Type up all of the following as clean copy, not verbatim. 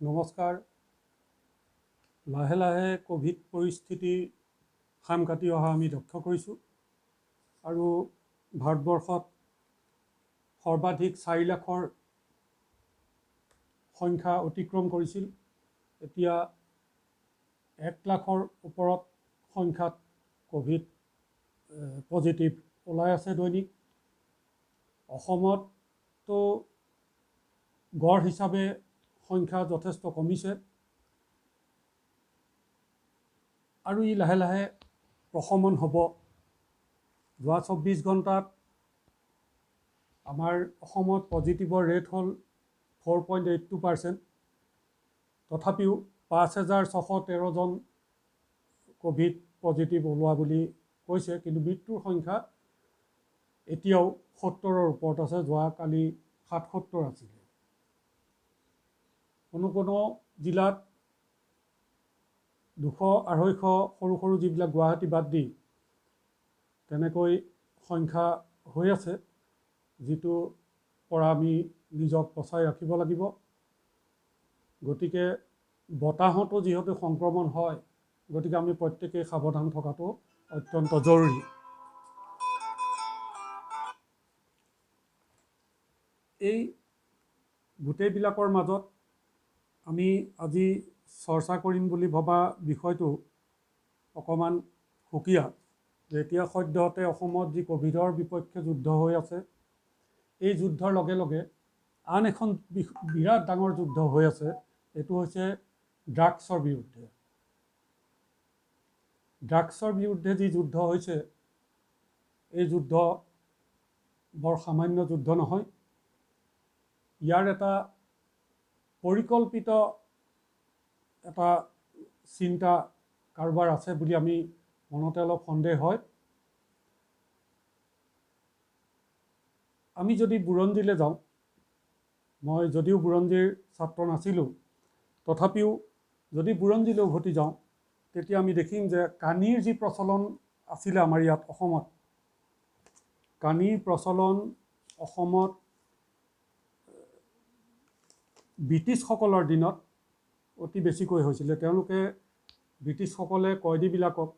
নমস্কাৰ। লাহে লাহে কোভিড পৰিস্থিতি খাম কাটি অহা আমি লক্ষ্য কৰিছোঁ আৰু ভাৰতবৰ্ষত সৰ্বাধিক 4 লাখৰ সংখ্যা অতিক্ৰম কৰিছিল। এতিয়া 1 লাখৰ ওপৰত সংখ্যাত কোভিড পজিটিভ ওলাই আছে দৈনিক। অসমতো গড় হিচাপে সংখ্যা যথেষ্ট কমিছে আৰু ই লাহে লাহে প্ৰশমন হ'ব। যোৱা 24 ঘণ্টাত আমাৰ অসমত পজিটিভৰ ৰেট হ'ল 4.82%। তথাপিও 5,613 জন কোভিড পজিটিভ ওলোৱা বুলি কৈছে, কিন্তু মৃত্যুৰ সংখ্যা এতিয়াও 70ৰ ওপৰত আছে। যোৱাকালি 77 আছিলে। কোনো জিলাত 200-250 সৰু সৰু যিবিলাক গুৱাহাটী বাদ দি তেনেকৈ সংখ্যা হৈ আছে, যিটো পৰা আমি নিজক বচাই ৰাখিব লাগিব। গতিকে বতাহতো যিহেতু সংক্ৰমণ হয়, গতিকে আমি প্ৰত্যেকেই সাৱধান থকাটো অত্যন্ত জৰুৰী। এই গোটেইবিলাকৰ মাজত আমি আজি চৰ্চা কৰিম বুলি ভবা বিষয়টো অকণমান সুকীয়া, যে এতিয়া সদ্যহতে অসমত যি কোভিডৰ বিপক্ষে যুদ্ধ হৈ আছে, এই যুদ্ধৰ লগে লগে আন এখন বিৰাট ডাঙৰ যুদ্ধ হৈ আছে। এইটো হৈছে ড্ৰাগছৰ বিৰুদ্ধে। ড্ৰাগছৰ বিৰুদ্ধে যি যুদ্ধ হৈছে, এই যুদ্ধ বৰ সামান্য যুদ্ধ নহয়। ইয়াৰ এটা পৰিকল্পিত এটা চিন্তা কাৰোবাৰ আছে বুলি আমি মনতে অলপ সন্দেহ হয়। আমি যদি বুৰঞ্জীলৈ যাওঁ, মই যদিও বুৰঞ্জীৰ ছাত্ৰ নাছিলোঁ, তথাপিও যদি বুৰঞ্জীলৈ উভতি যাওঁ, তেতিয়া আমি দেখিম যে কানিৰ যি প্ৰচলন আছিলে আমাৰ ইয়াত অসমত, কানিৰ প্ৰচলন অসমত ব্ৰিটিছসকলৰ দিনত অতি বেছিকৈ হৈছিলে। তেওঁলোকে ব্ৰিটিছসকলে কয়দীবিলাকক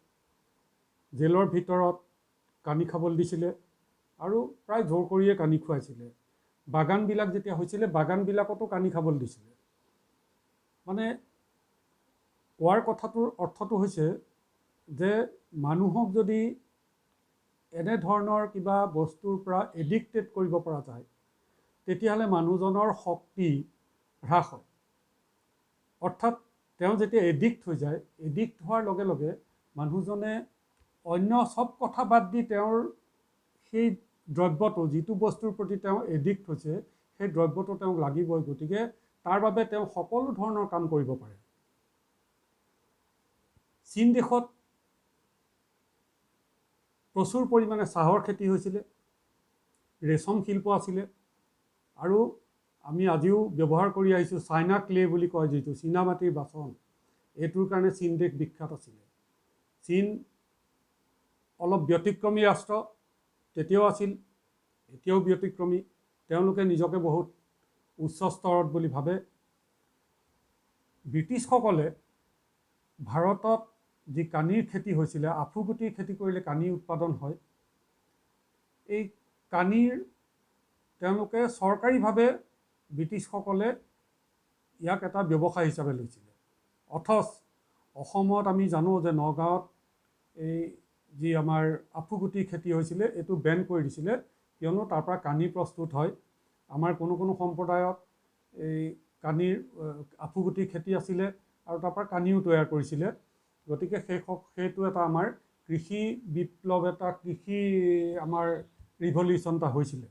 জেলৰ ভিতৰত কানি খাবলৈ দিছিলে আৰু প্ৰায় জোৰ কৰিয়ে কানি খুৱাইছিলে। বাগানবিলাক যেতিয়া হৈছিলে, বাগানবিলাকতো কানি খাবলৈ দিছিলে। মানে কোৱাৰ কথাটোৰ অৰ্থটো হৈছে যে মানুহক যদি এনেধৰণৰ কিবা বস্তুৰ পৰা এডিক্টেড কৰিব পৰা যায়, তেতিয়াহ'লে মানুহজনৰ শক্তি হ্ৰাস হয়। অৰ্থাৎ তেওঁ যেতিয়া এডিক্ট হৈ যায়, এডিক্ট হোৱাৰ লগে লগে মানুহজনে অন্য চব কথা বাদ দি তেওঁৰ সেই দ্ৰব্যটো, যিটো বস্তুৰ প্ৰতি তেওঁ এডিক্ট হৈছে, সেই দ্ৰব্যটো তেওঁক লাগিবই। গতিকে তাৰ বাবে তেওঁ সকলো ধৰণৰ কাম কৰিব পাৰে। চীন দেশত প্ৰচুৰ পৰিমাণে চাহৰ খেতি হৈছিলে, ৰেচম শিল্প আছিলে, আৰু আমি আজিও ব্যৱহাৰ কৰি আহিছোঁ চাইনা ক্লে বুলি কয়, যিটো চীনা মাটিৰ বাচন, এইটোৰ কাৰণে চীন দেশ বিখ্যাত আছিলে। চীন অলপ ব্যতিক্ৰমী ৰাষ্ট্ৰ, তেতিয়াও আছিল, এতিয়াও ব্যতিক্ৰমী। তেওঁলোকে নিজকে বহুত উচ্চ স্তৰত বুলি ভাবে। ব্ৰিটিছসকলে ভাৰতত যি কানিৰ খেতি হৈছিলে, আফুগুটিৰ খেতি কৰিলে কানি উৎপাদন হয়, এই কানিৰ তেওঁলোকে চৰকাৰীভাৱে ব্ৰিটিছসকলে ইয়াক এটা ব্যৱসায় হিচাপে লৈছিলে। অথচ অসমত আমি জানো যে নগাঁৱত এই যি আমাৰ আফুগুটিৰ খেতি হৈছিলে, এইটো বেন কৰি দিছিলে, কিয়নো তাৰ পৰা কানি প্ৰস্তুত হয়। আমাৰ কোনো সম্প্ৰদায়ত এই কানিৰ আফুগুটিৰ খেতি আছিলে আৰু তাৰ পৰা কানিও তৈয়াৰ কৰিছিলে। গতিকে সেইটো এটা আমাৰ কৃষি বিপ্লৱ, এটা কৃষি আমাৰ ৰিভলিউশ্যন এটা হৈছিলে।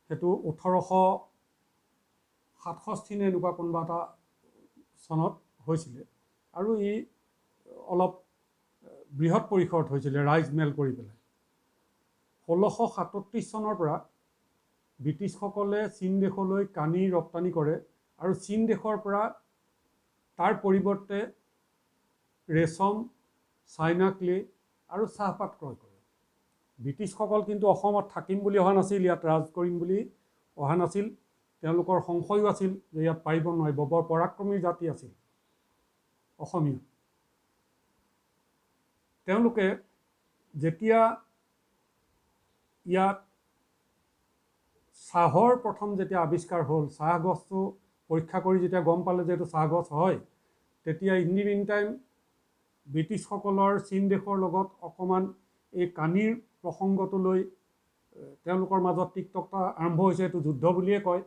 সেইটো 1867 নে এনেকুৱা কোনোবা এটা চনত হৈছিলে, আৰু ই অলপ বৃহৎ পৰিসৰত হৈছিলে, ৰাইজ মেল কৰি পেলাই। 1637 চনৰ পৰা ব্ৰিটিছসকলে চীন দেশলৈ কানি ৰপ্তানি কৰে, আৰু চীন দেশৰ পৰা তাৰ পৰিৱৰ্তে ৰেচম, চাইনা ক্লে আৰু চাহপাত ক্ৰয় কৰে। ব্ৰিটিছসকল কিন্তু অসমত থাকিম বুলি অহা নাছিল, ইয়াত ৰাজ কৰিম বুলি অহা নাছিল। তেওঁলোকৰ সংশয়ো আছিল যে ইয়াত পাৰিব নোৱাৰিব, বৰ পৰাক্ৰমী জাতি আছিল অসমীয়া। তেওঁলোকে যেতিয়া ইয়াত চাহৰ প্ৰথম যেতিয়া আৱিষ্কাৰ হ'ল, চাহ গছটো পৰীক্ষা কৰি যেতিয়া গম পালে যে এইটো চাহ গছ হয়, তেতিয়া ইন দি মিন টাইম ব্ৰিটিছসকলৰ চীন দেশৰ লগত অকণমান এই কানিৰ প্ৰসংগটো লৈ তেওঁলোকৰ মাজত তিক্ততা আৰম্ভ হৈছে। এইটো যুদ্ধ বুলিয়ে কয়।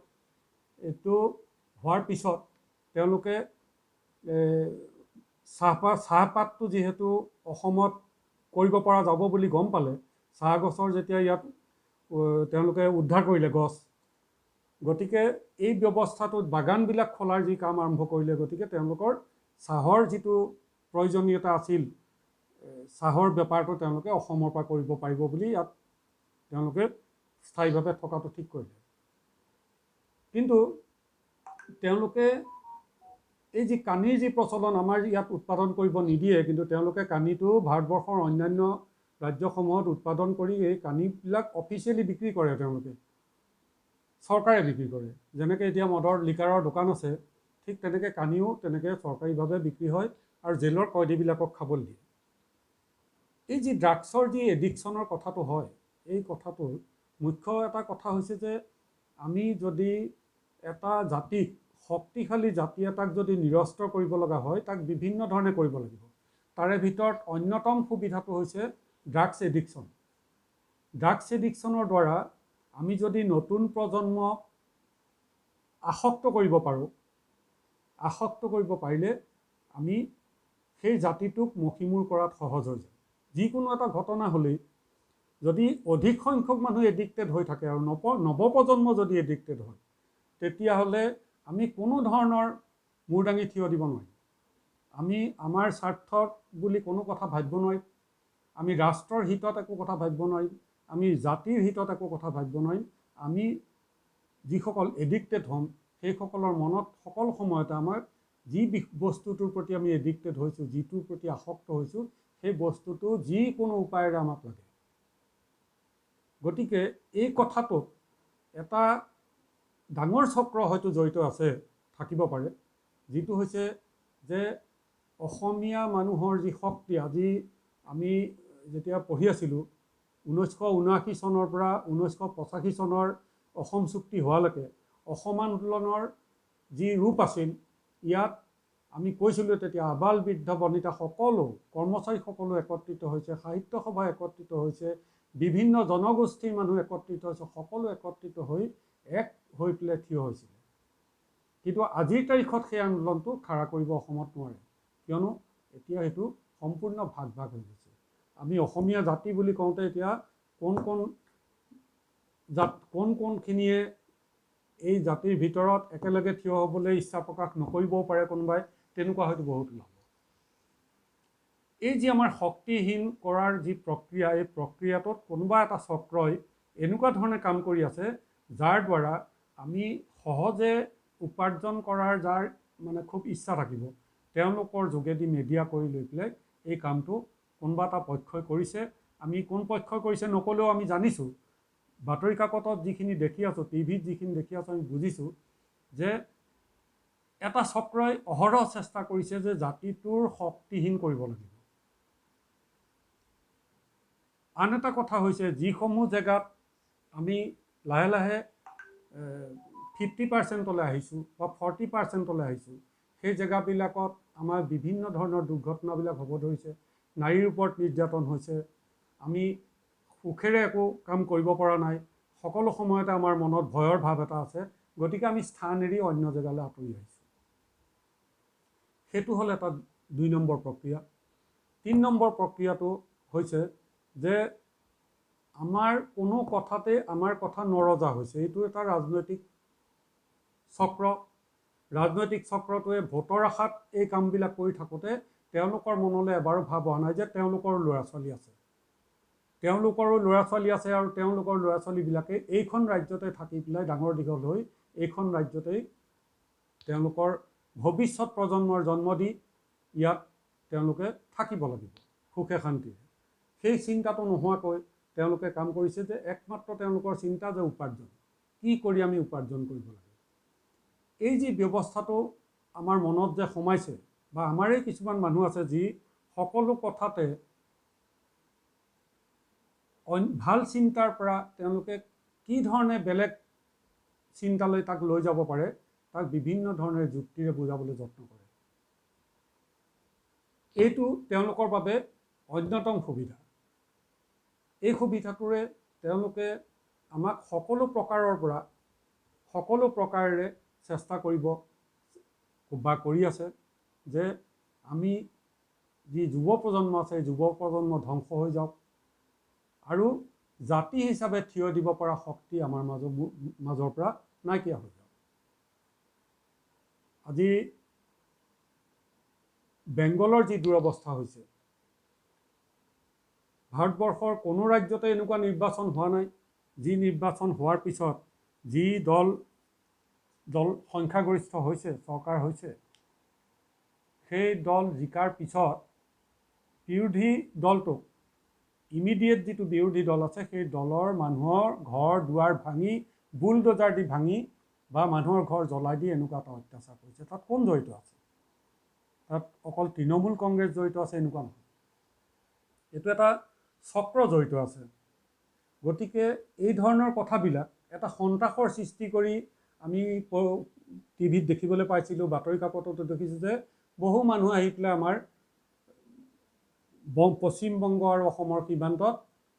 এইটো হোৱাৰ পিছত তেওঁলোকে চাহপাতটো যিহেতু অসমত কৰিব পৰা যাব বুলি গম পালে, চাহ গছৰ যেতিয়া ইয়াত তেওঁলোকে উদ্ধাৰ কৰিলে গছ, গতিকে এই ব্যৱস্থাটোত বাগানবিলাক খোলাৰ যি কাম আৰম্ভ কৰিলে, গতিকে তেওঁলোকৰ চাহৰ যিটো প্ৰয়োজনীয়তা আছিল, চাহৰ বেপাৰটো তেওঁলোকে অসমৰ পৰা কৰিব পাৰিব বুলি ইয়াত তেওঁলোকে স্থায়ীভাৱে থকাটো ঠিক কৰিলে। কিন্তু তেওঁলোকে এই যি কানিৰ যি প্ৰচলন আমাৰ ইয়াত উৎপাদন কৰিব নিদিয়ে, কিন্তু তেওঁলোকে কানিটো ভাৰতবৰ্ষৰ অন্যান্য ৰাজ্যসমূহত উৎপাদন কৰি এই কানিবিলাক অফিচিয়েলি বিক্ৰী কৰে। তেওঁলোকে চৰকাৰে বিক্ৰী কৰে। যেনেকৈ এতিয়া মদৰ লিকাৰৰ দোকান আছে, ঠিক তেনেকৈ কানিও তেনেকৈ চৰকাৰীভাৱে বিক্ৰী হয় আৰু জেলৰ কয়দীবিলাকক খাবলৈ দিয়ে। এই যি ড্ৰাগছৰ যি এডিকশ্যনৰ কথাটো হয়, এই কথাটোৰ মুখ্য এটা কথা হৈছে যে আমি যদি এটা জাতিক, শক্তিশালী জাতি এটাক যদি নিৰস্ত্ৰ কৰিব লগা হয়, তাক বিভিন্ন ধৰণে কৰিব লাগিব। তাৰে ভিতৰত অন্যতম সুবিধাটো হৈছে ড্ৰাগছ এডিকশ্যন। ড্ৰাগছ এডিকশ্যনৰ দ্বাৰা আমি যদি নতুন প্ৰজন্মক আসক্ত কৰিব পাৰোঁ, আসক্ত কৰিব পাৰিলে আমি সেই জাতিটোক মষিমূৰ কৰাত সহজ হৈ যায়। যিকোনো এটা ঘটনা হ'লেই যদি অধিক সংখ্যক মানুহ এডিক্টেড হৈ থাকে আৰু নৱপ্ৰজন্ম যদি এডিক্টেড হয়, তেতিয়াহ'লে আমি কোনো ধৰণৰ মূৰ দাঙি থিয় দিব নোৱাৰিম। আমি আমাৰ স্বাৰ্থত বুলি কোনো কথা ভাবিব নোৱাৰিম। আমি ৰাষ্ট্ৰৰ হিতত একো কথা ভাবিব নোৱাৰিম। আমি জাতিৰ হিতত একো কথা ভাবিব নোৱাৰিম। আমি যিসকল এডিক্টেড হ'ম, সেইসকলৰ মনত সকলো সময়তে আমাৰ যি বস্তুটোৰ প্ৰতি আমি এডিক্টেড হৈছোঁ, যিটোৰ প্ৰতি আসক্ত হৈছোঁ, সেই বস্তুটো যিকোনো উপায়েৰে আমাক লাগে। গতিকে এই কথাটোত এটা ডাঙৰ চক্ৰ হয়তো জড়িত আছে, থাকিব পাৰে, যিটো হৈছে যে অসমীয়া মানুহৰ যি শক্তি, আজি আমি যেতিয়া পঢ়ি আছিলোঁ 1979 চনৰ পৰা 1985 চনৰ অসম চুক্তি হোৱালৈকে অসম আন্দোলনৰ যি ৰূপ আছিল, ইয়াত আমি কৈছিলোঁ তেতিয়া আবাল বৃদ্ধ বনিতা সকলো কৰ্মচাৰী সকলো একত্ৰিত হৈছে, সাহিত্য সভা একত্ৰিত হৈছে, বিভিন্ন জনগোষ্ঠীৰ মানুহ একত্ৰিত হৈছে, সকলো একত্ৰিত হৈ এক হৈ পেলাই থিয় হৈছিলে। কিন্তু আজিৰ তাৰিখত সেই আন্দোলনটো খাৰা কৰিব অসমত নোৱাৰে, কিয়নো এতিয়া সেইটো সম্পূৰ্ণ ভাগ ভাগ হৈ গৈছে। আমি অসমীয়া জাতি বুলি কওঁতে এতিয়া কোনখিনিয়ে এই জাতিৰ ভিতৰত একেলগে থিয় হ'বলৈ ইচ্ছা প্ৰকাশ নকৰিবও পাৰে কোনোবাই, তেনেকুৱা হয়তো বহুত ওলাব। এই যি আমাৰ শক্তিহীন কৰাৰ যি প্ৰক্ৰিয়া, এই প্ৰক্ৰিয়াটোত কোনোবা এটা চক্ৰই এনেকুৱা ধৰণে কাম কৰি আছে, যাৰ দ্বাৰা আমি সহজে উপাৰ্জন কৰাৰ যাৰ মানে খুব ইচ্ছা থাকিব, তেওঁলোকৰ যোগেদি মিডিয়া কৰি লৈ পেলাই এই কামটো কোনোবা এটা পক্ষই কৰিছে। আমি কোন পক্ষই কৰিছে নক'লেও আমি জানিছোঁ, বাতৰি কাকতত যিখিনি দেখি আছোঁ, টিভিত যিখিনি দেখি আছোঁ, আমি বুজিছোঁ যে এটা চক্ৰই অহৰহ চেষ্টা কৰিছে যে জাতিটোৰ শক্তিহীন কৰিব লাগিব। আন এটা কথা হৈছে, যিসমূহ জেগাত আমি লাহে লাহে 50% আহিছোঁ বা 40% আহিছোঁ, সেই জেগাবিলাকত আমাৰ বিভিন্ন ধৰণৰ দুৰ্ঘটনাবিলাক হ'ব ধৰিছে। নাৰীৰ ওপৰত নিৰ্যাতন হৈছে, আমি সুখেৰে একো কাম কৰিব পৰা নাই, সকলো সময়তে আমাৰ মনত ভয়ৰ ভাৱ এটা আছে। গতিকে আমি স্থান এৰি অন্য জেগালৈ আঁতৰি আহিছোঁ। সেইটো হ'ল এটা 2 নম্বৰ প্ৰক্ৰিয়া। 3 নম্বৰ প্ৰক্ৰিয়াটো হৈছে যে আমাৰ কোনো কথাতে আমাৰ কথা নৰজা হৈছে। এইটো এটা ৰাজনৈতিক চক্ৰ। ৰাজনৈতিক চক্ৰটোৱে ভোটৰ আশাত এই কামবিলাক কৰি থাকোঁতে তেওঁলোকৰ মনলৈ এবাৰো ভাৱ অহা নাই যে তেওঁলোকৰো ল'ৰা ছোৱালী আছে, আৰু তেওঁলোকৰ ল'ৰা ছোৱালীবিলাকে এইখন ৰাজ্যতে থাকি পেলাই ডাঙৰ দীঘল হৈ এইখন ৰাজ্যতেই তেওঁলোকৰ ভৱিষ্যত প্ৰজন্মৰ জন্ম দি ইয়াত তেওঁলোকে থাকিব লাগিব সুখে শান্তিৰে। সেই চিন্তাটো নোহোৱাকৈ তেওঁলোকে কাম কৰিছে যে একমাত্ৰ তেওঁলোকৰ চিন্তা যে উপাৰ্জন, কি কৰি আমি উপাৰ্জন কৰিব লাগে। এই যি ব্যৱস্থাটো আমাৰ মনত যে সোমাইছে বা আমাৰে কিছুমান মানুহ আছে যি সকলো কথাতে ভাল চিন্তাৰ পৰা তেওঁলোকে কি ধৰণে বেলেগ চিন্তালৈ তাক লৈ যাব পাৰে তাক বিভিন্ন ধৰণে যুক্তিৰে বুজাবলৈ যত্ন কৰে। এইটো তেওঁলোকৰ বাবে অন্যতম সুবিধা। এই সুবিধাটোৰে তেওঁলোকে আমাক সকলো প্ৰকাৰেৰে চেষ্টা কৰিব বা কৰি আছে যে আমি যি যুৱ প্ৰজন্ম আছে যুৱ প্ৰজন্ম ধ্বংস হৈ যাওক আৰু জাতি হিচাপে থিয় দিব পৰা শক্তি আমাৰ মাজৰ পৰা নাইকিয়া হৈ যাওক। আজি বেংগলৰ যি দুৰৱস্থা হৈছে, ভাৰতবৰ্ষৰ কোনো ৰাজ্যতে এনেকুৱা নিৰ্বাচন হোৱা নাই যি নিৰ্বাচন হোৱাৰ পিছত যি দল সংখ্যাগৰিষ্ঠ হৈছে, চৰকাৰ হৈছে, সেই দল জিকাৰ পিছত বিৰোধী দলটোক ইমিডিয়েট যিটো বিৰোধী দল আছে সেই দলৰ মানুহৰ ঘৰ দুৱাৰ ভাঙি বুলডোজাৰ দি ভাঙি বা মানুহৰ ঘৰ জ্বলাই দি এনেকুৱা এটা অত্যাচাৰ কৰিছে। তাত কোন জড়িত আছে? তাত অকল তৃণমূল কংগ্ৰেছ জড়িত আছে এনেকুৱা নহয়, এইটো এটা চক্ৰ জড়িত আছে। গতিকে এই ধৰণৰ কথাবিলাক এটা সন্ত্ৰাসৰ সৃষ্টি কৰি আমি টিভিত দেখিবলৈ পাইছিলোঁ, বাতৰি কাকততো দেখিছোঁ যে বহু মানুহ আহি পেলাই আমাৰ পশ্চিমবংগ আৰু অসমৰ সীমান্তত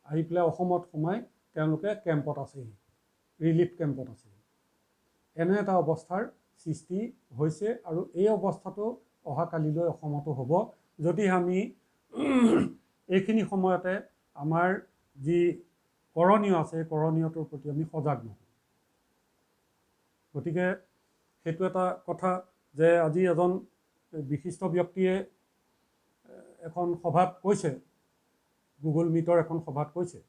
আহি পেলাই অসমত সোমাই তেওঁলোকে কেম্পত আছেহি, ৰিলিফ কেম্পত আছেহি। এনে এটা অৱস্থাৰ সৃষ্টি হৈছে আৰু এই অৱস্থাটো অহাকালিলৈ অসমতো হ'ব যদি আমি এইখিনি সময়তে আমাৰ যি কৰণীয় আছে কৰণীয়টোৰ প্ৰতি আমি সজাগ নহওঁ। গতিকে সেইটো এটা কথা যে আজি এজন বিশিষ্ট ব্যক্তিয়ে এখন সভাত কৈছে, গুগল মিটৰ এখন সভাত কৈছে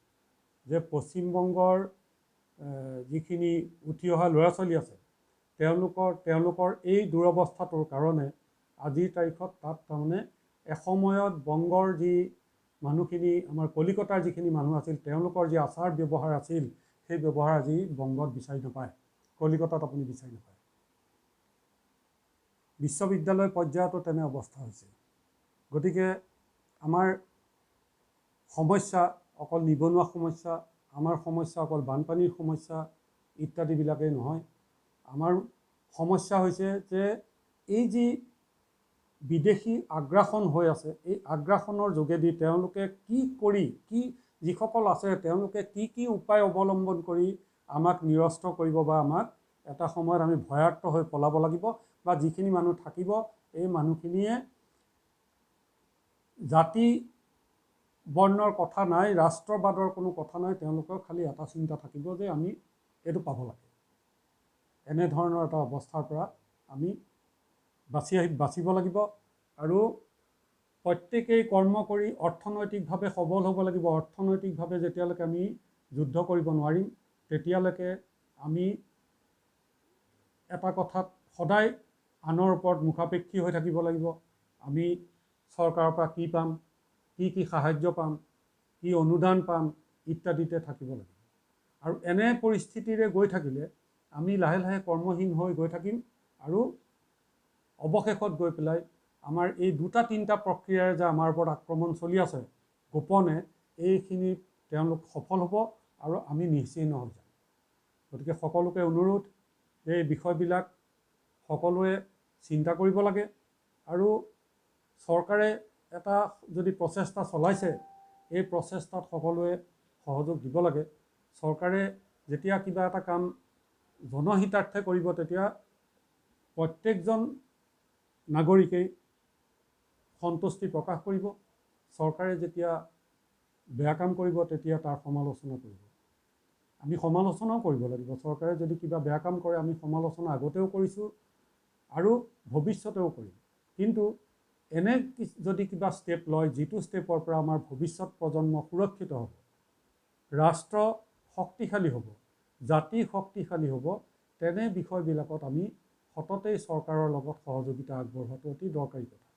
যে পশ্চিমবংগৰ যিখিনি উঠি অহা ল'ৰা ছোৱালী আছে তেওঁলোকৰ এই দুৰৱস্থাটোৰ কাৰণে আজিৰ তাৰিখত তাত তাৰমানে এসময়ত বংগৰ যি মানুহখিনি আমাৰ কলিকতাৰ যিখিনি মানুহ আছিল তেওঁলোকৰ যি আচাৰ ব্যৱহাৰ আছিল সেই ব্যৱহাৰ আজি বংগত বিচাৰি নাপায়, কলিকতাত আপুনি বিচাৰি নাপায়। বিশ্ববিদ্যালয় পৰ্যায়তো তেনে অৱস্থা হৈছে। গতিকে আমাৰ সমস্যা অকল নিবনুৱা সমস্যা, আমাৰ সমস্যা অকল বানপানীৰ সমস্যা ইত্যাদিবিলাকেই নহয়। আমাৰ সমস্যা হৈছে যে এই যি বিদেশী আগ্ৰাসন হৈ আছে, এই আগ্ৰাসনৰ যোগেদি তেওঁলোকে যিসকল আছে তেওঁলোকে কি উপায় অৱলম্বন কৰি আমাক নিৰস্ত কৰিব বা আমাক এটা সময়ত আমি ভয়াক্ত হৈ পলাব লাগিব বা যিখিনি মানুহ থাকিব এই মানুহখিনিয়ে জাতি বৰ্ণৰ কথা নাই, ৰাষ্ট্ৰবাদৰ কোনো কথা নাই, তেওঁলোকৰ খালি এটা চিন্তা থাকিব যে আমি এইটো পাব লাগে। এনেধৰণৰ এটা অৱস্থাৰ পৰা আমি বাচিব লাগিব আৰু প্ৰত্যেকেই কৰ্ম কৰি অৰ্থনৈতিকভাৱে সবল হ'ব লাগিব। অৰ্থনৈতিকভাৱে যেতিয়ালৈকে আমি যুদ্ধ কৰিব নোৱাৰিম তেতিয়ালৈকে আমি এটা কথাত সদায় আনৰ ওপৰত মুখাপেক্ষী হৈ থাকিব লাগিব। আমি চৰকাৰৰ পৰা কি পাম, কি সাহায্য পাম, কি অনুদান পাম ইত্যাদিতে থাকিব লাগিব। আৰু এনে পৰিস্থিতিৰে গৈ থাকিলে আমি লাহে লাহে কৰ্মহীন হৈ গৈ থাকিম আৰু অৱশেষত গৈ পেলাই আমাৰ এই দুটা তিনিটা প্ৰক্ৰিয়াৰে যে আমাৰ ওপৰত আক্ৰমণ চলি আছে গোপনে, এইখিনিত তেওঁলোক সফল হ'ব আৰু আমি নিশ্চিহ্ন হৈ যাম। গতিকে সকলোকে অনুৰোধ, এই বিষয়বিলাক সকলোৱে চিন্তা কৰিব লাগে আৰু চৰকাৰে এটা যদি প্ৰচেষ্টা চলাইছে এই প্ৰচেষ্টাত সকলোৱে সহযোগ দিব লাগে। চৰকাৰে যেতিয়া কিবা এটা কাম জনহিতাৰ্থে কৰিব তেতিয়া প্ৰত্যেকজন নাগৰিকেই সন্তুষ্টি প্ৰকাশ কৰিব। চৰকাৰে যেতিয়া বেয়া কাম কৰিব তেতিয়া তাৰ সমালোচনা কৰিব। আমি সমালোচনাও কৰিব লাগিব। চৰকাৰে যদি কিবা বেয়া কাম কৰে আমি সমালোচনা আগতেও কৰিছোঁ আৰু ভৱিষ্যতেও কৰিম। কিন্তু এনে যদি কিবা ষ্টেপ লয় যিটো ষ্টেপৰ পৰা আমাৰ ভৱিষ্যত প্ৰজন্ম সুৰক্ষিত হ'ব, ৰাষ্ট্ৰ শক্তিশালী হ'ব, জাতি শক্তিশালী হ'ব, তেনে বিষয়বিলাকত আমি সততেই চৰকাৰৰ লগত সহযোগিতা আগবঢ়োৱাটো অতি দৰকাৰী কথা।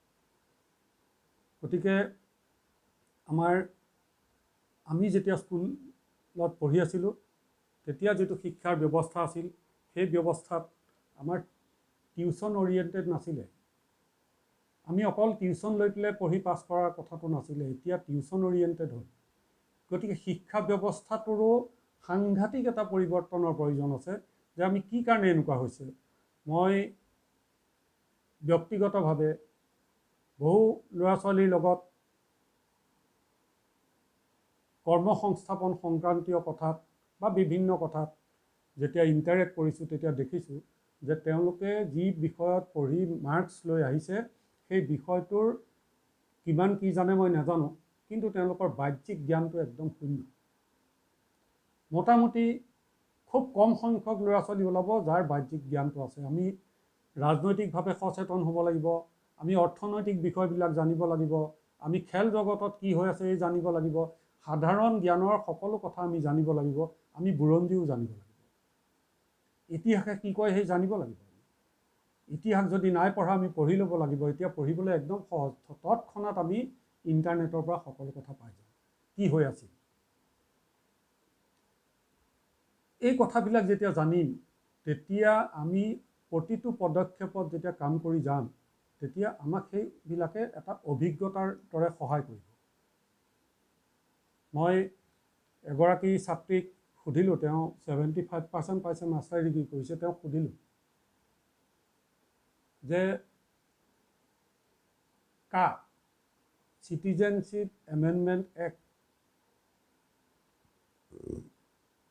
গতিকে আমি যেতিয়া স্কুলত পঢ়ি আছিলোঁ তেতিয়া যিটো শিক্ষাৰ ব্যৱস্থা আছিল সেই ব্যৱস্থাত আমাৰ টিউশ্যন অৰিয়েণ্টেড নাছিলে। আমি অকল টিউশ্যন লৈ পেলাই পঢ়ি পাছ কৰাৰ কথাটো নাছিলে, এতিয়া টিউশ্যন অৰিয়েণ্টেড হ'ল। গতিকে শিক্ষা ব্যৱস্থাটোৰো সাংঘাতিক এটা পৰিৱৰ্তনৰ প্ৰয়োজন আছে। যে আমি কি কাৰণে এনেকুৱা হৈছে, মই ব্যক্তিগতভাৱে বহু ল'ৰা ছোৱালীৰ লগত কৰ্মসংস্থাপন সংক্ৰান্তীয় কথাত বা বিভিন্ন কথাত যেতিয়া ইণ্টাৰেক্ট কৰিছোঁ তেতিয়া দেখিছোঁ যে তেওঁলোকে যি বিষয়ত পঢ়ি মাৰ্কছ লৈ আহিছে সেই বিষয়টোৰ কিমান কি জানে মই নাজানো, কিন্তু তেওঁলোকৰ বাহ্যিক জ্ঞানটো একদম শূন্য। মোটামুটি খুব কম সংখ্যক ল'ৰা ছোৱালী ওলাব যাৰ বাহ্যিক জ্ঞানটো আছে। আমি ৰাজনৈতিকভাৱে সচেতন হ'ব লাগিব, আমি অৰ্থনৈতিক বিষয়বিলাক জানিব লাগিব, আমি খেল জগতত কি হৈ আছে এই জানিব লাগিব, সাধাৰণ জ্ঞানৰ সকলো কথা আমি জানিব লাগিব, আমি বুৰঞ্জীও জানিব লাগিব, ইতিহাসে কি কয় সেই জানিব লাগিব। ইতিহাস যদি নাই পঢ়া আমি পঢ়ি ল'ব লাগিব। এতিয়া পঢ়িবলৈ একদম সহজ, তৎক্ষণাত আমি ইণ্টাৰনেটৰ পৰা সকলো কথা পাই যাওঁ কি হৈ আছিল। এই কথাবিলাক যেতিয়া জানিম তেতিয়া আমি প্ৰতিটো পদক্ষেপত যেতিয়া কাম কৰি যাম তেতিয়া আমাক সেইবিলাকে এটা অভিজ্ঞতাৰ দৰে সহায় কৰিব। মই এগৰাকী ছাত্ৰীক সুধিলোঁ, তেওঁ 75% পাইছে, মাষ্টাৰ ডিগ্ৰী কৰিছে। তেওঁক সুধিলোঁ যে citizenship amendment act,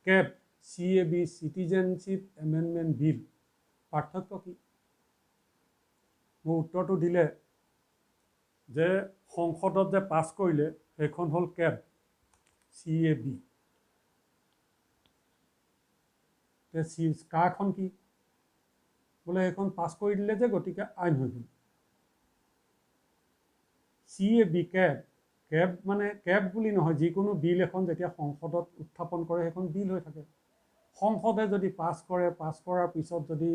CAB CAB citizenship amendment bill পাৰ্থক্য কি? মোৰ উত্তৰটো দিলে যে সংসদত যে পাছ কৰিলে সেইখন হ'ল কেব CAB, কাৰখন কি? বোলে সেইখন পাছ কৰি দিলে যে গতিকে আইন হৈ গ'ল। CAB কেব মানে কেব বুলি নহয়, যিকোনো বিল এখন যেতিয়া সংসদত উত্থাপন কৰে সেইখন বিল হৈ থাকে। সংসদে যদি পাছ কৰে, পাছ কৰাৰ পিছত যদি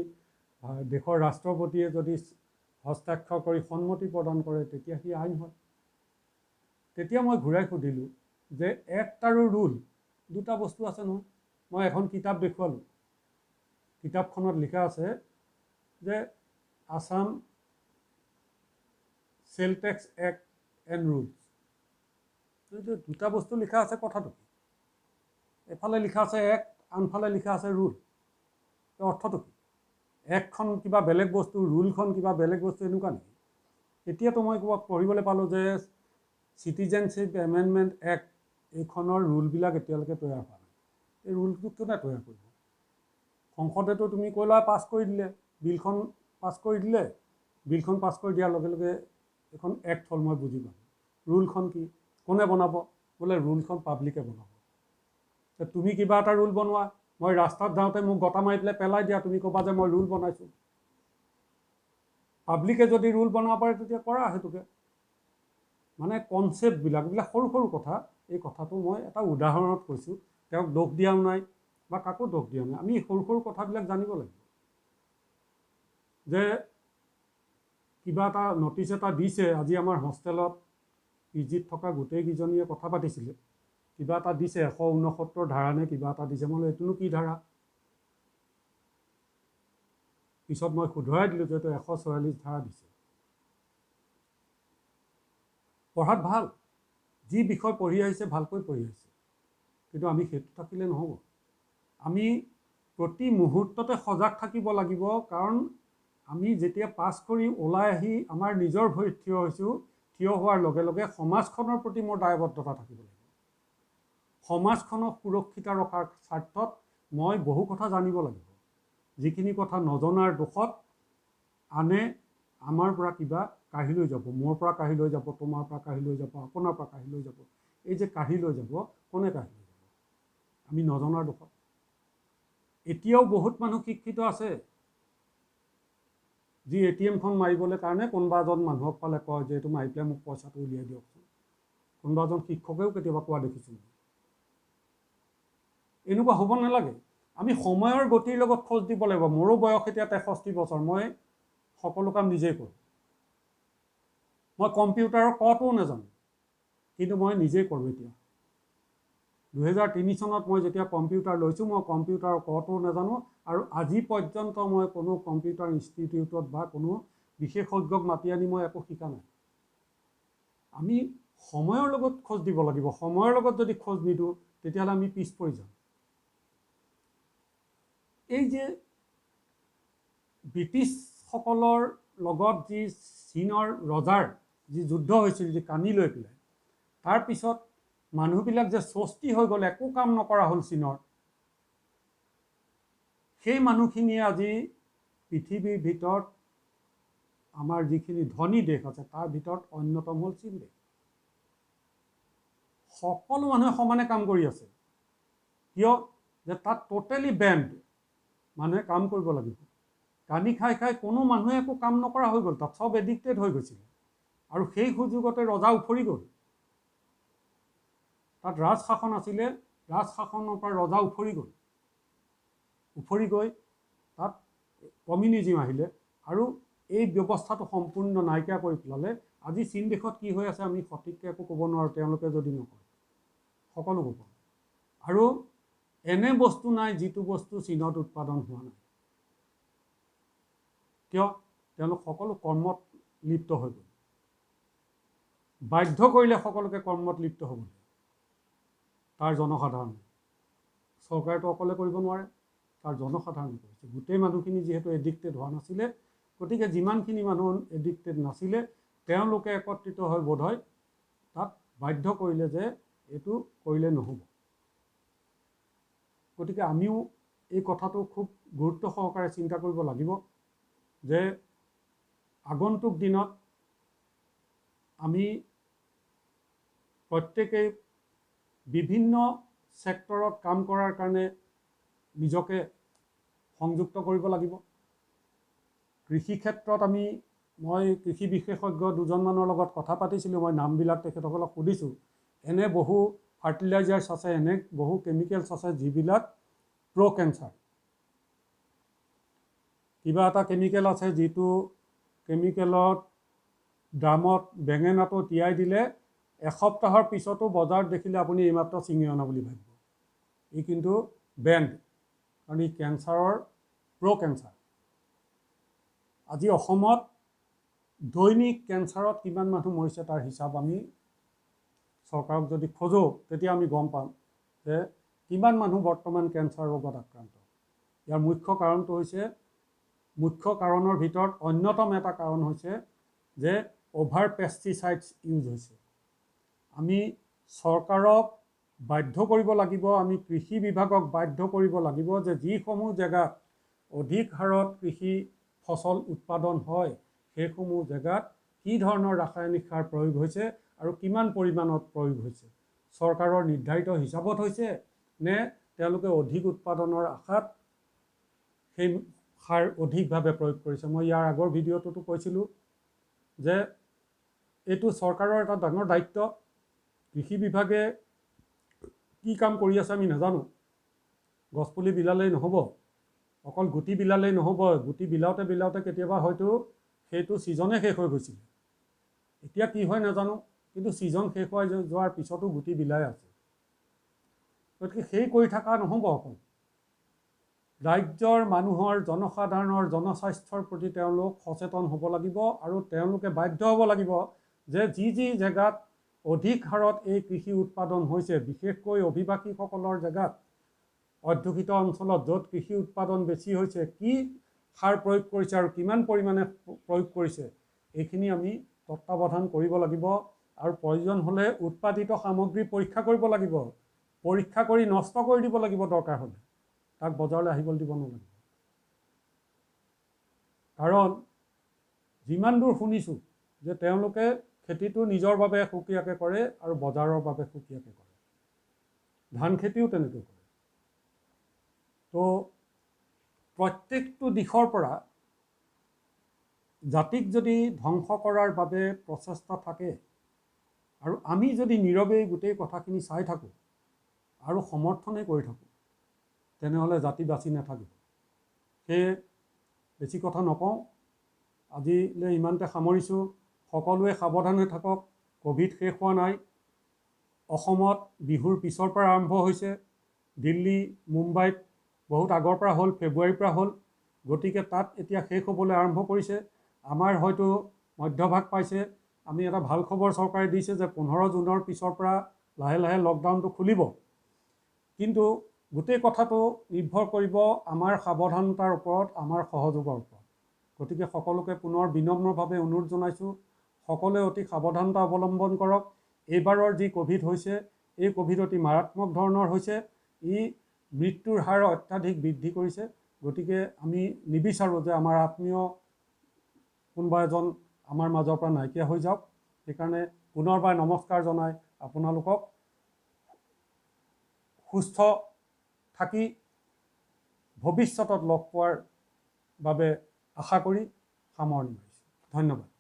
দেশৰ ৰাষ্ট্ৰপতিয়ে যদি হস্তাক্ষৰ কৰি সন্মতি প্ৰদান কৰে তেতিয়া সি আইন হয়। তেতিয়া মই ঘূৰাই সুধিলোঁ যে এক্ট আৰু ৰুল দুটা বস্তু আছে নহয়। মই এখন কিতাপ দেখুৱালোঁ, কিতাপখনত লিখা আছে যে Assam sales tax act and rules. দুটা বস্তু লিখা আছে, কথাটো এফালে লিখা আছে এক্ট, আনফালে লিখা আছে ৰুল। অৰ্থটো কি? এক্টখন কিবা বেলেগ বস্তু, ৰুলখন কিবা বেলেগ বস্তু, এনেকুৱা নেকি? এতিয়াতো মই ক'ৰবাত পঢ়িবলৈ পালোঁ যে চিটিজেনশ্বিপ এমেণ্ডমেণ্ট এক্ট এইখনৰ ৰুলবিলাক এতিয়ালৈকে তৈয়াৰ হোৱা নাই। এই ৰুলটো কোনে তৈয়াৰ কৰিব? সংসদেতো তুমি কৈলা পাছ কৰি দিলে, বিলখন পাছ কৰি দিলে, বিলখন পাছ কৰি দিয়াৰ লগে লগে এখন এক্ট হ'ল, মই বুজি পালোঁ। ৰুলখন কি? কোনে বনাব? বোলে ৰুলখন পাব্লিকে বনাব। তুমি কিবা এটা ৰুল বনোৱা, মই ৰাস্তাত যাওঁতে মোক গটা মাৰি পেলাই দিয়া, তুমি ক'বা যে মই ৰুল বনাইছোঁ। পাব্লিকে যদি ৰুল বনাব পাৰে তেতিয়া কৰা সেইটোকে। মানে কনচেপ্টবিলাক সৰু সৰু কথা, এই কথাটো মই এটা উদাহৰণত কৈছোঁ, তেওঁক দোষ দিয়াও নাই বা কাকো দোষ দিয়া নাই। আমি সৰু সৰু কথাবিলাক জানিব লাগিব। যে কিবা এটা নটিচ এটা দিছে, আজি আমাৰ হোষ্টেলত PGত থকা গোটেইকেইজনীয়ে কথা পাতিছিলে, কিবা এটা দিছে 169 ধাৰা নে কিবা এটা দিছে। মই এইটোনো কি ধাৰা? পিছত মই শুধৰাই দিলোঁ যে এইটো 144 ধাৰা দিছে। পঢ়াত ভাল, যি বিষয় পঢ়ি আহিছে ভালকৈ পঢ়ি আহিছে, কিন্তু আমি সেইটো থাকিলে নহ'ব। আমি প্ৰতি মুহূৰ্ততে সজাগ থাকিব লাগিব, কাৰণ আমি যেতিয়া পাছ কৰি ওলাই আহি আমাৰ নিজৰ ভৰিত থিয় হৈছোঁ, থিয় হোৱাৰ লগে লগে সমাজখনৰ প্ৰতি মোৰ দায়বদ্ধতা থাকিব লাগিব। সমাজখনক সুৰক্ষিত ৰখাৰ স্বাৰ্থত মই বহু কথা জানিব লাগিব। যিখিনি কথা নজনাৰ দোষত আনে আমাৰ পৰা কিবা কাঢ়ি লৈ যাব, মোৰ পৰা কাঢ়ি লৈ যাব, তোমাৰ পৰা কাঢ়ি লৈ যাব, আপোনাৰ পৰা কাঢ়ি লৈ যাব। এই যে কাঢ়ি লৈ যাব, কোনে কাঢ়ি লৈ যাব? আমি নজনাৰ দোষত। এতিয়াও বহুত মানুহ শিক্ষিত আছে যি ATMখন মাৰিবলৈ কাৰণে কোনোবা এজন মানুহক পালে কয় যে এইটো মাৰি পেলাই মোক পইচাটো উলিয়াই দিয়কচোন। কোনোবা এজন শিক্ষকেও কেতিয়াবা কোৱা দেখিছোঁ। এনেকুৱা হ'ব নালাগে। আমি সময়ৰ গতিৰ লগত খোজ দিব লাগিব। মোৰো বয়স এতিয়া 63 বছৰ, মই সকলো কাম নিজেই কৰোঁ। মই কম্পিউটাৰৰ কটোও নাজানো, কিন্তু মই নিজেই কৰোঁ এতিয়া। 2003 চনত মই যেতিয়া কম্পিউটাৰ লৈছোঁ, মই কম্পিউটাৰৰ কটো নাজানো আৰু আজি পৰ্যন্ত মই কোনো কম্পিউটাৰ ইনষ্টিটিউটত বা কোনো বিশেষজ্ঞক মাতি আনি মই একো শিকা নাই। আমি সময়ৰ লগত খোজ দিব লাগিব। সময়ৰ লগত যদি খোজ নিদিওঁ তেতিয়াহ'লে আমি পিছ পৰি যাম। এই যে ব্ৰিটিছসকলৰ লগত যি চীনৰ ৰজাৰ যি যুদ্ধ হৈছিল, যি কানি লৈ পেলাই, তাৰপিছত মানুহবিলাক যে স্বস্তি হৈ গ'ল, একো কাম নকৰা হ'ল চীনৰ, সেই মানুহখিনিয়ে আজি পৃথিৱীৰ ভিতৰত আমাৰ যিখিনি ধনী দেশ আছে তাৰ ভিতৰত অন্যতম হ'ল চীন দেশ। সকলো মানুহে সমানে কাম কৰি আছে। কিয়? যে তাত টোটেলি বেণ্ড, মানুহে কাম কৰিব লাগিব। কানি খাই খাই কোনো মানুহে একো কাম নকৰা হৈ গ'ল, তাত চব এডিক্টেড হৈ গৈছিলে। আৰু সেই সুযোগতে ৰজা উফৰি গ'ল। তাত ৰাজশাসন আছিলে, ৰাজশাসনৰ পৰা ৰজা উফৰি গ'ল। উফৰি গৈ তাত কমিউনিজিম আহিলে আৰু এই ব্যৱস্থাটো সম্পূৰ্ণ নাইকিয়া কৰি পেলালে। আজি চীন দেশত কি হৈ আছে আমি সঠিককৈ একো ক'ব নোৱাৰোঁ, তেওঁলোকে যদি নকয়। সকলো ক'ব। আৰু এনে বস্তু নাই যিটো বস্তু চীনত উৎপাদন হোৱা নাই। কিয়? তেওঁলোক সকলো কৰ্মত লিপ্ত হৈ গ'ল। বাধ্য কৰিলে সকলোকে কৰ্মত লিপ্ত হ'বলৈ তাৰ জনসাধাৰণে। চৰকাৰেতো অকলে কৰিব নোৱাৰে, তাৰ জনসাধাৰণে কৰিছে। গোটেই মানুহখিনি যিহেতু এডিক্টেড হোৱা নাছিলে, গতিকে যিমানখিনি মানুহ এডিক্টেড নাছিলে তেওঁলোকে একত্ৰিত হৈ বোধহয় তাত বাধ্য কৰিলে যে এইটো কৰিলে নহ'ব। গতিকে আমিও এই কথাটো খুব গুৰুত্ব সহকাৰে চিন্তা কৰিব লাগিব যে আগন্তুক দিনত আমি প্ৰত্যেকেই বিভিন্ন ছেক্টৰত কাম কৰাৰ কাৰণে নিজকে সংযুক্ত কৰিব লাগিব। কৃষি ক্ষেত্ৰত মই কৃষি বিশেষজ্ঞ দুজনমানৰ লগত কথা পাতিছিলোঁ। মই নামবিলাক তেখেতসকলক সুধিছোঁ। এনে বহু ফাৰ্টিলাইজাৰ্ছ আছে, এনে বহু কেমিকেলছ আছে যিবিলাক প্ৰ' কেঞ্চাৰ। কিবা এটা কেমিকেল আছে যিটো কেমিকেলত ড্ৰামত বেঙেনাটো তিয়াই দিলে এসপ্তাহৰ পিছতো বজাৰত দেখিলে আপুনি এইমাত্ৰ ছিঙি অনা বুলি ভাবিব। ই কিন্তু বেণ্ড, কাৰণ ই কেঞ্চাৰৰ প্ৰ' কেঞ্চাৰ। আজি অসমত দৈনিক কেঞ্চাৰত কিমান মানুহ মৰিছে তাৰ হিচাপ আমি চৰকাৰক যদি খোজোঁ তেতিয়া আমি গম পাম যে কিমান মানুহ বৰ্তমান কেঞ্চাৰ ৰোগত আক্ৰান্ত। ইয়াৰ মুখ্য কাৰণৰ ভিতৰত অন্যতম এটা কাৰণ হৈছে যে অভাৰ পেষ্টিচাইডছ ইউজ হৈছে। আমি চৰকাৰক বাধ্য কৰিব লাগিব, আমি কৃষি বিভাগক বাধ্য কৰিব লাগিব যে যিসমূহ জেগাত অধিক হাৰত কৃষি ফচল উৎপাদন হয় সেইসমূহ জেগাত কি ধৰণৰ ৰাসায়নিক সাৰ প্ৰয়োগ হৈছে আৰু কিমান পৰিমাণত প্ৰয়োগ হৈছে। চৰকাৰৰ নিৰ্ধাৰিত হিচাপত হৈছে নে তেওঁলোকে অধিক উৎপাদনৰ আশাত সেই সাৰ অধিকভাৱে প্ৰয়োগ কৰিছে। মই ইয়াৰ আগৰ ভিডিঅ'টোতো কৈছিলোঁ যে এইটো চৰকাৰৰ এটা ডাঙৰ দায়িত্ব। কৃষি বিভাগে কি কাম কৰি আছে আমি নাজানো। গছপুলি বিলালেই নহ'ব, অকল গুটি বিলালেই নহ'ব। গুটি বিলাওঁতে বিলাওঁতে কেতিয়াবা হয়তো সেইটো ছিজনে শেষ হৈ গৈছিলে। এতিয়া কি হয় নাজানো, কিন্তু ছিজন শেষ হৈ যোৱাৰ পিছতো গুটি বিলাই আছে। গতিকে সেই কৰি থকা নহ'ব। অকল ৰাজ্যৰ মানুহৰ, জনসাধাৰণৰ জনস্বাস্থ্যৰ প্ৰতি তেওঁলোক সচেতন হ'ব লাগিব আৰু তেওঁলোকে বাধ্য হ'ব লাগিব যে যি জেগাত অধিক হাৰত এই কৃষি উৎপাদন হৈছে, বিশেষকৈ অভিবাসীসকলৰ জেগাত, অধ্যুষিত অঞ্চলত য'ত কৃষি উৎপাদন বেছি হৈছে, কি সাৰ প্ৰয়োগ কৰিছে আৰু কিমান পৰিমাণে প্ৰয়োগ কৰিছে এইখিনি আমি তত্ত্বাৱধান কৰিব লাগিব। আৰু প্ৰয়োজন হ'লে উৎপাদিত সামগ্ৰী পৰীক্ষা কৰিব লাগিব। পৰীক্ষা কৰি নষ্ট কৰি দিব লাগিব দৰকাৰ হ'লে, তাক বজাৰলৈ আহিবলৈ দিব নালাগিব। কাৰণ যিমান দূৰ শুনিছোঁ যে তেওঁলোকে খেতিটো নিজৰ বাবে সুকীয়াকৈ কৰে আৰু বজাৰৰ বাবে সুকীয়াকৈ কৰে। ধান খেতিও তেনেকৈ কৰে। তো প্ৰত্যেকটো দিশৰ পৰা জাতিক যদি ধ্বংস কৰাৰ বাবে প্ৰচেষ্টা থাকে আৰু আমি যদি নীৰৱে গোটেই কথাখিনি চাই থাকোঁ আৰু সমৰ্থনে কৰি থাকোঁ তেনেহ'লে জাতি বাচি নাথাকিব। সেয়ে বেছি কথা নকওঁ, আজিলৈ ইমানতে সামৰিছোঁ। সকলোৱে সাৱধানে থাকক। ক'ভিড শেষ হোৱা নাই। অসমত বিহুৰ পিছৰ পৰা আৰম্ভ হৈছে। দিল্লী, মুম্বাইত বহুত আগৰ পৰা হ'ল, ফেব্ৰুৱাৰীৰ পৰা হ'ল। গতিকে তাত এতিয়া শেষ হ'বলৈ আৰম্ভ কৰিছে। আমাৰ হয়তো মধ্যভাগ পাইছে। আমি এটা ভাল খবৰ চৰকাৰে দিছে যে 15 জুনৰ পিছৰ পৰা লাহে লাহে লকডাউনটো খুলিব। কিন্তু গোটেই কথাটো নিৰ্ভৰ কৰিব আমাৰ সাৱধানতাৰ ওপৰত, আমাৰ সহযোগৰ ওপৰত। গতিকে সকলোকে পুনৰ বিনম্ৰভাৱে অনুৰোধ জনাইছোঁ, সকলোৱে অতি সাৱধানতা অৱলম্বন কৰক। এইবাৰৰ যি ক'ভিড হৈছে, এই ক'ভিড অতি মাৰাত্মক ধৰণৰ হৈছে। ই মৃত্যুৰ হাৰ অত্যাধিক বৃদ্ধি কৰিছে। গতিকে আমি নিবিচাৰোঁ যে আমাৰ আত্মীয় কোনোবা এজন আমাৰ মাজৰ পৰা নাইকিয়া হৈ যাওক। সেইকাৰণে পুনৰবাৰ নমস্কাৰ জনাই আপোনালোকক সুস্থ থাকি ভৱিষ্যতত লগ পোৱাৰ বাবে আশা কৰি সামৰণি মাৰিছোঁ। ধন্যবাদ।